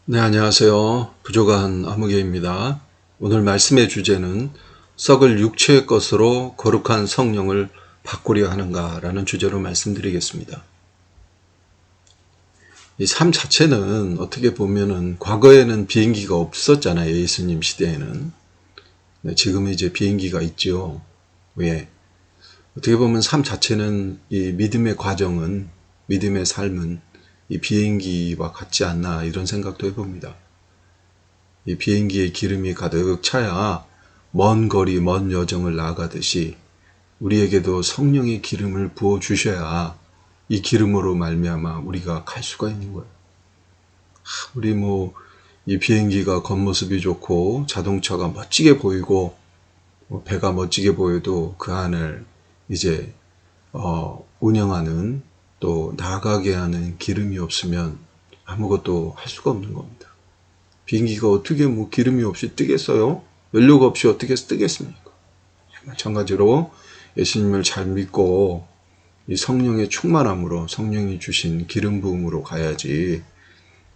네, 안녕하세요. 부족한 아무개입니다. 오늘 말씀의 주제는 썩을 육체의 것으로 거룩한 성령을 바꾸려 하는가라는 주제로 말씀드리겠습니다. 이 삶 자체는 어떻게 보면은 과거에는 비행기가 없었잖아요. 예수님 시대에는. 네, 지금은 이제 비행기가 있죠. 왜? 어떻게 보면 삶 자체는 이 믿음의 과정은, 믿음의 삶은 이 비행기와 같지 않나 이런 생각도 해봅니다. 이 비행기에 기름이 가득 차야 먼 거리, 먼 여정을 나아가듯이 우리에게도 성령의 기름을 부어 주셔야 이 기름으로 말미암아 우리가 갈 수가 있는 거예요. 우리 이 비행기가 겉모습이 좋고 자동차가 멋지게 보이고 배가 멋지게 보여도 그 안을 이제 운영하는 또 나가게 하는 기름이 없으면 아무것도 할 수가 없는 겁니다. 비행기가 어떻게 기름이 없이 뜨겠어요? 연료가 없이 어떻게 뜨겠습니까? 마찬가지로 예수님을 잘 믿고 이 성령의 충만함으로 성령이 주신 기름 부음으로 가야지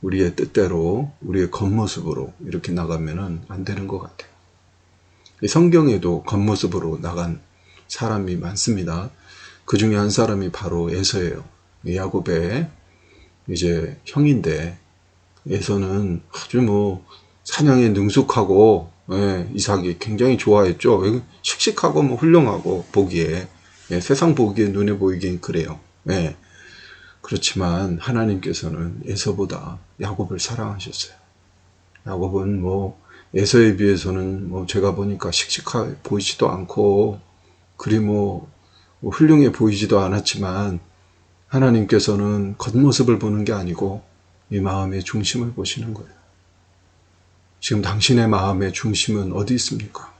우리의 뜻대로 우리의 겉모습으로 이렇게 나가면은 안 되는 것 같아요. 이 성경에도 겉모습으로 나간 사람이 많습니다. 그 중에 한 사람이 바로 에서예요. 야곱의 이제 형인데 에서는 아주 사냥에 능숙하고 이삭이 굉장히 좋아했죠. 씩씩하고 훌륭하고 보기에 세상 보기에 눈에 보이긴 그래요. 그렇지만 하나님께서는 에서보다 야곱을 사랑하셨어요. 야곱은 에서에 비해서는 제가 보니까 씩씩해 보이지도 않고 그리 훌륭해 보이지도 않았지만 하나님께서는 겉모습을 보는 게 아니고 이 마음의 중심을 보시는 거예요. 지금 당신의 마음의 중심은 어디 있습니까?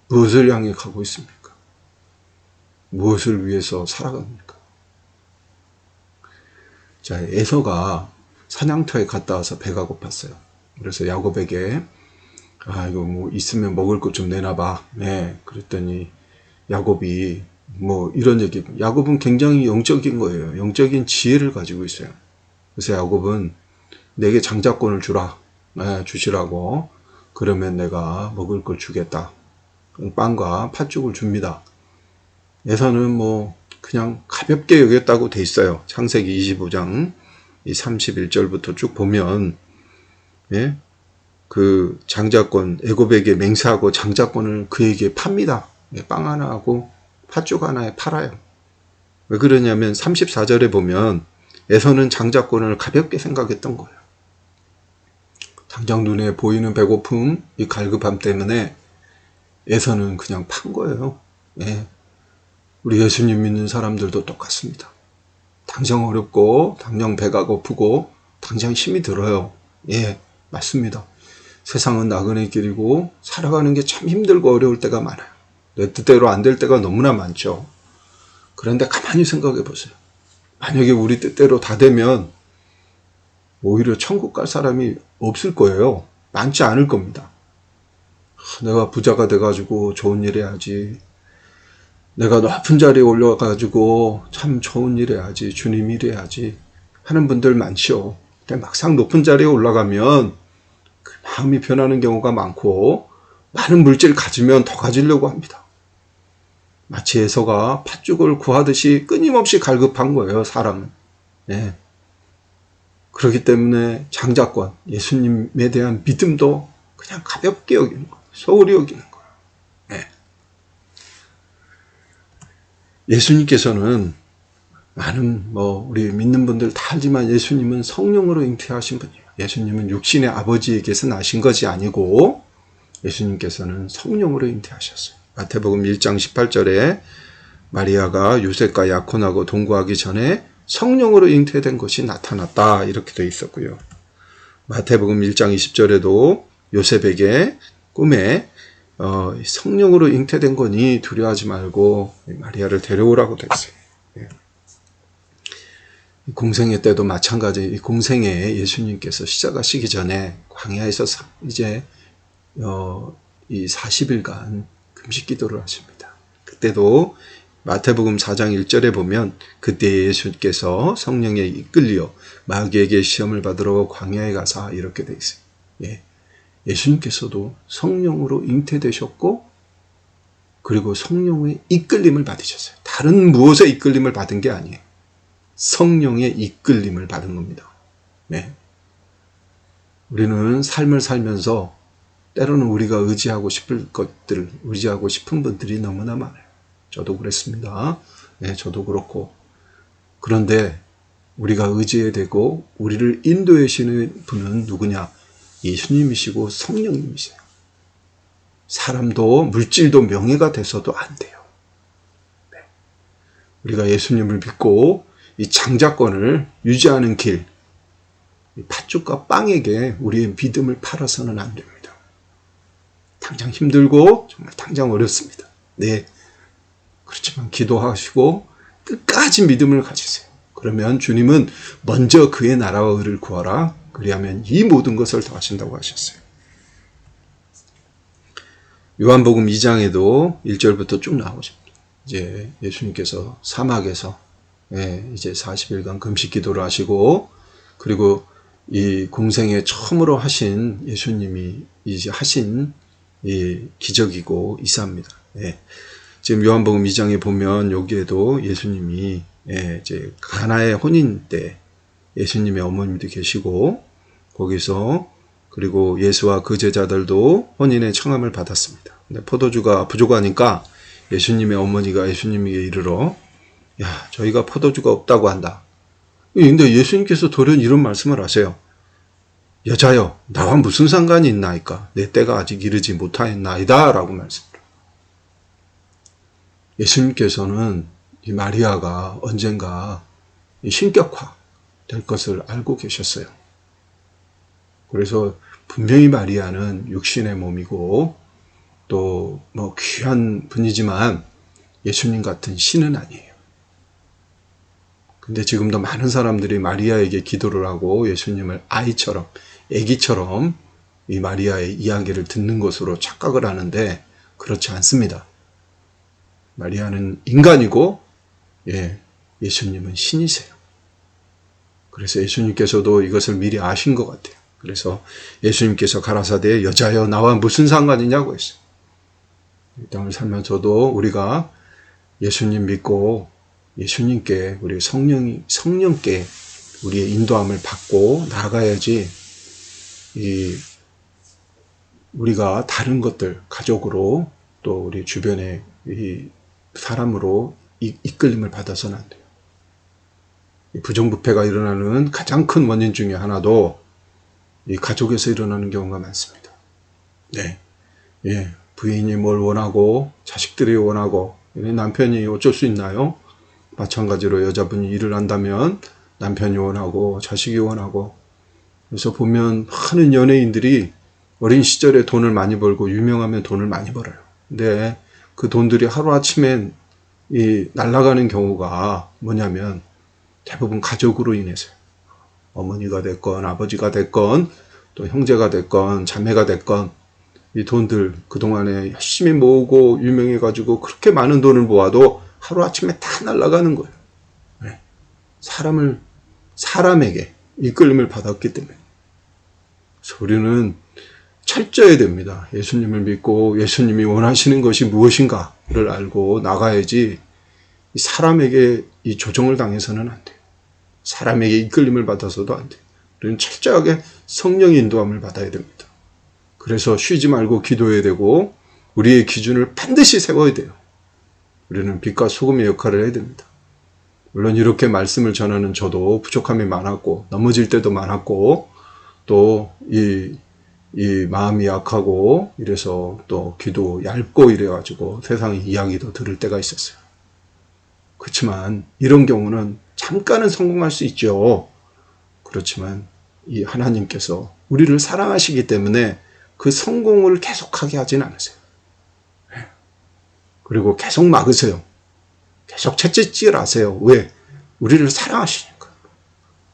무엇을 향해 가고 있습니까? 무엇을 위해서 살아갑니까? 자, 에서가 사냥터에 갔다 와서 배가 고팠어요. 그래서 야곱에게 이거 있으면 먹을 것 좀 내놔봐. 그랬더니 야곱이 이런 얘기. 야곱은 굉장히 영적인 거예요. 영적인 지혜를 가지고 있어요. 그래서 야곱은 내게 장자권을 주시라고. 그러면 내가 먹을 걸 주겠다. 빵과 팥죽을 줍니다. 에서는 그냥 가볍게 여겼다고 돼 있어요. 창세기 25장 31절부터 쭉 보면 그 장자권, 애굽에게 맹세하고 장자권을 그에게 팝니다. 빵 하나하고 팥죽 하나에 팔아요. 왜 그러냐면 34절에 보면 에서는 장자권을 가볍게 생각했던 거예요. 당장 눈에 보이는 배고픔, 이 갈급함 때문에 에서는 그냥 판 거예요. 우리 예수님 믿는 사람들도 똑같습니다. 당장 어렵고, 당장 배가 고프고, 당장 힘이 들어요. 맞습니다. 세상은 나그네 길이고 살아가는 게 참 힘들고 어려울 때가 많아요. 내 뜻대로 안 될 때가 너무나 많죠. 그런데 가만히 생각해 보세요. 만약에 우리 뜻대로 다 되면 오히려 천국 갈 사람이 없을 거예요. 많지 않을 겁니다. 내가 부자가 돼가지고 좋은 일 해야지. 내가 높은 자리에 올려가지고 참 좋은 일 해야지. 주님 일 해야지. 하는 분들 많죠. 근데 막상 높은 자리에 올라가면 그 마음이 변하는 경우가 많고 많은 물질 가지면 더 가지려고 합니다. 마치 에서가 팥죽을 구하듯이 끊임없이 갈급한 거예요. 사람은. 그렇기 때문에 장자권, 예수님에 대한 믿음도 그냥 가볍게 여기는 거예요. 소홀히 여기는 거예요. 예수님께서는 많은 우리 믿는 분들 다 알지만 예수님은 성령으로 잉태하신 분이에요. 예수님은 육신의 아버지에게서 나신 것이 아니고 예수님께서는 성령으로 잉태하셨어요. 마태복음 1장 18절에 마리아가 요셉과 약혼하고 동거하기 전에 성령으로 잉태된 것이 나타났다 이렇게 되어 있었고요. 마태복음 1장 20절에도 요셉에게 꿈에 성령으로 잉태된 거니 두려워하지 말고 마리아를 데려오라고 됐어요. 공생애 때도 마찬가지. 이 공생애 예수님께서 시작하시기 전에 광야에서 이제 이 40일간 금식 기도를 하십니다. 그때도 마태복음 4장 1절에 보면 그때 예수께서 성령에 이끌려 마귀에게 시험을 받으러 광야에 가사 이렇게 돼 있어요. 예. 예수님께서도 성령으로 잉태되셨고 그리고 성령의 이끌림을 받으셨어요. 다른 무엇의 이끌림을 받은 게 아니에요. 성령의 이끌림을 받은 겁니다. 네. 우리는 삶을 살면서 때로는 우리가 의지하고 싶을 것들, 의지하고 싶은 분들이 너무나 많아요. 저도 그랬습니다. 네, 저도 그렇고. 그런데 우리가 의지해야 되고 우리를 인도해 주시는 분은 누구냐? 예수님이시고 성령님이세요. 사람도 물질도 명예가 돼서도 안 돼요. 네. 우리가 예수님을 믿고 이 장자권을 유지하는 길, 팥죽과 빵에게 우리의 믿음을 팔아서는 안 됩니다. 당장 힘들고 정말 당장 어렵습니다. 네. 그렇지만 기도하시고 끝까지 믿음을 가지세요. 그러면 주님은 먼저 그의 나라와 의를 구하라. 그리하면 이 모든 것을 더하신다고 하셨어요. 요한복음 2장에도 1절부터 쭉 나오십니다. 이제 예수님께서 사막에서 이제 40일간 금식 기도를 하시고 그리고 이 공생에 처음으로 하신 예수님이 이제 하신 이 기적이고 이사입니다. 지금 요한복음 2장에 보면 여기에도 예수님이 이제 가나의 혼인 때 예수님의 어머님도 계시고 거기서 그리고 예수와 그 제자들도 혼인의 청함을 받았습니다. 근데 포도주가 부족하니까 예수님의 어머니가 예수님에게 이르러 야 저희가 포도주가 없다고 한다. 근데 예수님께서 돌연 이런 말씀을 하세요. 여자여 나와 무슨 상관이 있나이까 내 때가 아직 이르지 못하였나이다 라고 말씀합니다. 예수님께서는 이 마리아가 언젠가 신격화 될 것을 알고 계셨어요. 그래서 분명히 마리아는 육신의 몸이고 또 뭐 귀한 분이지만 예수님 같은 신은 아니에요. 근데 지금도 많은 사람들이 마리아에게 기도를 하고 예수님을 아이처럼, 아기처럼 이 마리아의 이야기를 듣는 것으로 착각을 하는데 그렇지 않습니다. 마리아는 인간이고 예수님은 신이세요. 그래서 예수님께서도 이것을 미리 아신 것 같아요. 그래서 예수님께서 가라사대 여자여 나와 무슨 상관이냐고 했어요. 이 땅을 살면서도 우리가 예수님 믿고 예수님께 우리 성령께 우리의 인도함을 받고 나아가야지 우리가 다른 것들 가족으로 또 우리 주변의 이 사람으로 이끌림을 받아서는 안 돼요. 부정부패가 일어나는 가장 큰 원인 중에 하나도 이 가족에서 일어나는 경우가 많습니다. 부인이 뭘 원하고 자식들이 원하고 남편이 어쩔 수 있나요? 마찬가지로 여자분이 일을 한다면 남편이 원하고 자식이 원하고 그래서 보면 많은 연예인들이 어린 시절에 돈을 많이 벌고 유명하면 돈을 많이 벌어요. 근데 그 돈들이 하루아침에 날아가는 경우가 뭐냐면 대부분 가족으로 인해서요. 어머니가 됐건 아버지가 됐건 또 형제가 됐건 자매가 됐건 이 돈들 그동안에 열심히 모으고 유명해가지고 그렇게 많은 돈을 모아도 하루아침에 다 날아가는 거예요. 사람에게 이끌림을 받았기 때문에. 그래서 우리는 철저해야 됩니다. 예수님을 믿고 예수님이 원하시는 것이 무엇인가를 알고 나가야지 사람에게 이 조정을 당해서는 안 돼요. 사람에게 이끌림을 받아서도 안 돼요. 우리는 철저하게 성령의 인도함을 받아야 됩니다. 그래서 쉬지 말고 기도해야 되고 우리의 기준을 반드시 세워야 돼요. 우리는 빛과 소금의 역할을 해야 됩니다. 물론 이렇게 말씀을 전하는 저도 부족함이 많았고 넘어질 때도 많았고 또 이 마음이 약하고 이래서 또 귀도 얇고 이래가지고 세상의 이야기도 들을 때가 있었어요. 그렇지만 이런 경우는 잠깐은 성공할 수 있죠. 그렇지만 이 하나님께서 우리를 사랑하시기 때문에 그 성공을 계속하게 하진 않으세요. 그리고 계속 막으세요. 계속 채찍질 하세요. 왜? 우리를 사랑하시니까.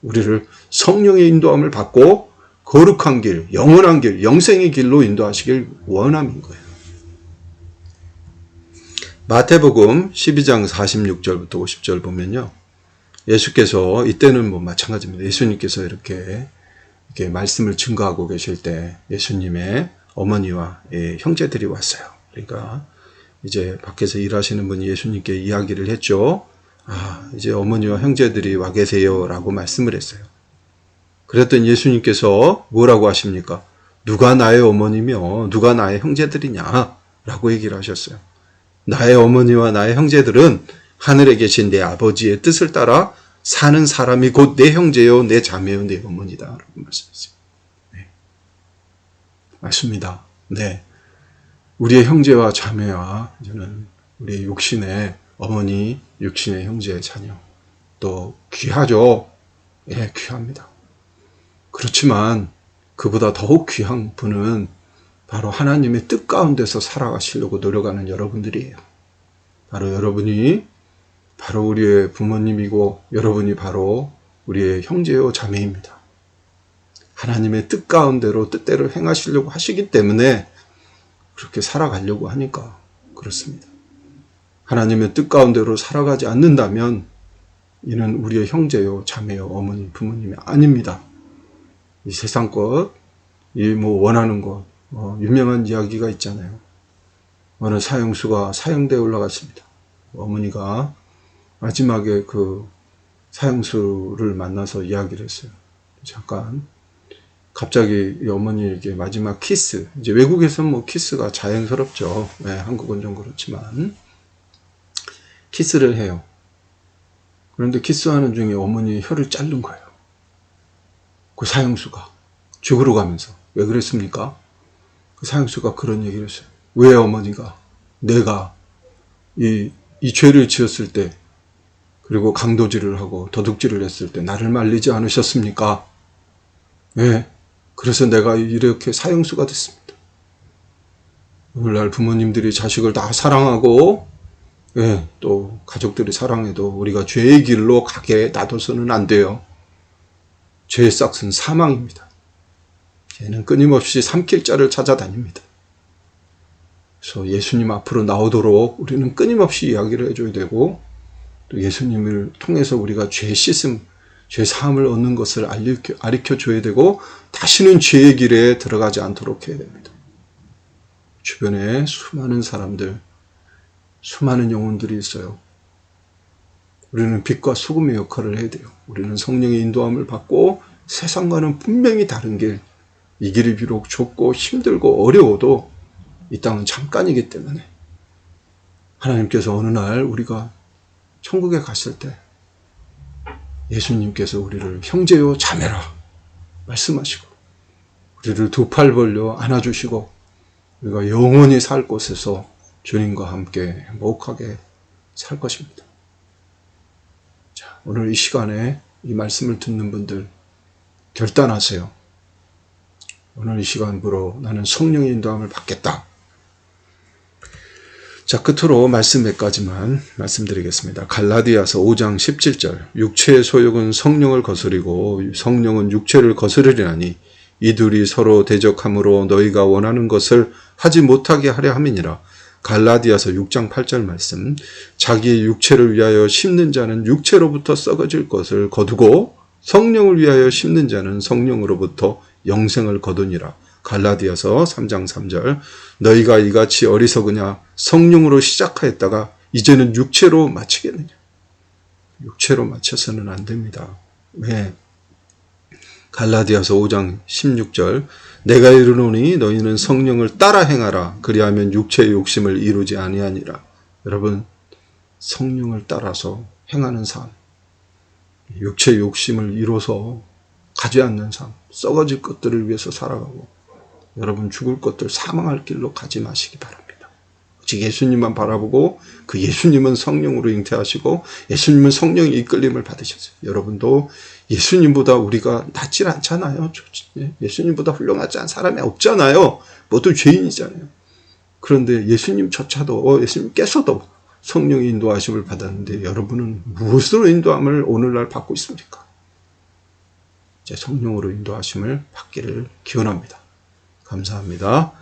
우리를 성령의 인도함을 받고 거룩한 길, 영원한 길, 영생의 길로 인도하시길 원함인 거예요. 마태복음 12장 46절부터 50절 보면요. 예수께서 이때는 뭐 마찬가지입니다. 예수님께서 이렇게 말씀을 증거하고 계실 때 예수님의 어머니와 형제들이 왔어요. 그러니까 이제 밖에서 일하시는 분이 예수님께 이야기를 했죠. 이제 어머니와 형제들이 와 계세요 라고 말씀을 했어요. 그랬더니 예수님께서 뭐라고 하십니까? 누가 나의 어머니며 누가 나의 형제들이냐 라고 얘기를 하셨어요. 나의 어머니와 나의 형제들은 하늘에 계신 내 아버지의 뜻을 따라 사는 사람이 곧 내 형제요 내 자매요 내 어머니다 라고 말씀하셨어요. 네. 맞습니다. 네. 우리의 형제와 자매와 저는 우리의 육신의 어머니, 육신의 형제의 자녀 또 귀하죠. 예, 귀합니다. 그렇지만 그보다 더욱 귀한 분은 바로 하나님의 뜻 가운데서 살아가시려고 노력하는 여러분들이에요. 바로 여러분이 바로 우리의 부모님이고 여러분이 바로 우리의 형제요 자매입니다. 하나님의 뜻 가운데로 뜻대로 행하시려고 하시기 때문에 그렇게 살아가려고 하니까 그렇습니다. 하나님의 뜻 가운데로 살아가지 않는다면 이는 우리의 형제요 자매요 어머니 부모님이 아닙니다. 이 세상 것, 이 뭐 원하는 것, 유명한 이야기가 있잖아요. 어느 사형수가 사형대에 올라갔습니다. 어머니가 마지막에 그 사형수를 만나서 이야기를 했어요. 잠깐 갑자기 이 어머니에게 마지막 키스, 이제 외국에서는 뭐 키스가 자연스럽죠. 네, 한국은 좀 그렇지만 키스를 해요. 그런데 키스하는 중에 어머니의 혀를 자른 거예요. 그 사형수가 죽으러 가면서. 왜 그랬습니까? 그 사형수가 그런 얘기를 했어요. 왜 어머니가 내가 이 죄를 지었을 때 그리고 강도질을 하고 도둑질을 했을 때 나를 말리지 않으셨습니까? 네. 그래서 내가 이렇게 사형수가 됐습니다. 오늘날 부모님들이 자식을 다 사랑하고 예, 또 가족들이 사랑해도 우리가 죄의 길로 가게 놔둬서는 안 돼요. 죄의 싹은 사망입니다. 죄는 끊임없이 삼킬 자를 찾아다닙니다. 그래서 예수님 앞으로 나오도록 우리는 끊임없이 이야기를 해줘야 되고 또 예수님을 통해서 우리가 죄 씻음, 죄 사함을 얻는 것을 가르쳐 줘야 되고 다시는 죄의 길에 들어가지 않도록 해야 됩니다. 주변에 수많은 사람들, 수많은 영혼들이 있어요. 우리는 빛과 소금의 역할을 해야 돼요. 우리는 성령의 인도함을 받고 세상과는 분명히 다른 길, 이 길이 비록 좁고 힘들고 어려워도 이 땅은 잠깐이기 때문에 하나님께서 어느 날 우리가 천국에 갔을 때 예수님께서 우리를 형제요 자매라 말씀하시고 우리를 두 팔 벌려 안아주시고 우리가 영원히 살 곳에서 주님과 함께 행복하게 살 것입니다. 자, 오늘 이 시간에 이 말씀을 듣는 분들 결단하세요. 오늘 이 시간부로 나는 성령의 인도함을 받겠다. 자, 끝으로 말씀 몇 가지만 말씀드리겠습니다. 갈라디아서 5장 17절 육체의 소욕은 성령을 거스리고 성령은 육체를 거스르리나니 이 둘이 서로 대적함으로 너희가 원하는 것을 하지 못하게 하려 함이니라. 갈라디아서 6장 8절 말씀 자기의 육체를 위하여 심는 자는 육체로부터 썩어질 것을 거두고 성령을 위하여 심는 자는 성령으로부터 영생을 거두니라. 갈라디아서 3장 3절 너희가 이같이 어리석으냐 성령으로 시작하였다가 이제는 육체로 마치겠느냐. 육체로 마쳐서는 안 됩니다. 왜? 갈라디아서 5장 16절 내가 이르노니 너희는 성령을 따라 행하라 그리하면 육체의 욕심을 이루지 아니하니라. 여러분 성령을 따라서 행하는 삶, 육체의 욕심을 이뤄서 가지 않는 삶, 썩어질 것들을 위해서 살아가고 여러분 죽을 것들 사망할 길로 가지 마시기 바랍니다. 즉 예수님만 바라보고 그 예수님은 성령으로 잉태하시고 예수님은 성령의 이끌림을 받으셨어요. 여러분도 예수님보다 우리가 낫질 않잖아요. 예수님보다 훌륭하지 않은 사람이 없잖아요. 모두 죄인이잖아요. 그런데 예수님조차도 예수님께서도 성령의 인도하심을 받았는데 여러분은 무엇으로 인도함을 오늘날 받고 있습니까? 이제 성령으로 인도하심을 받기를 기원합니다. 감사합니다.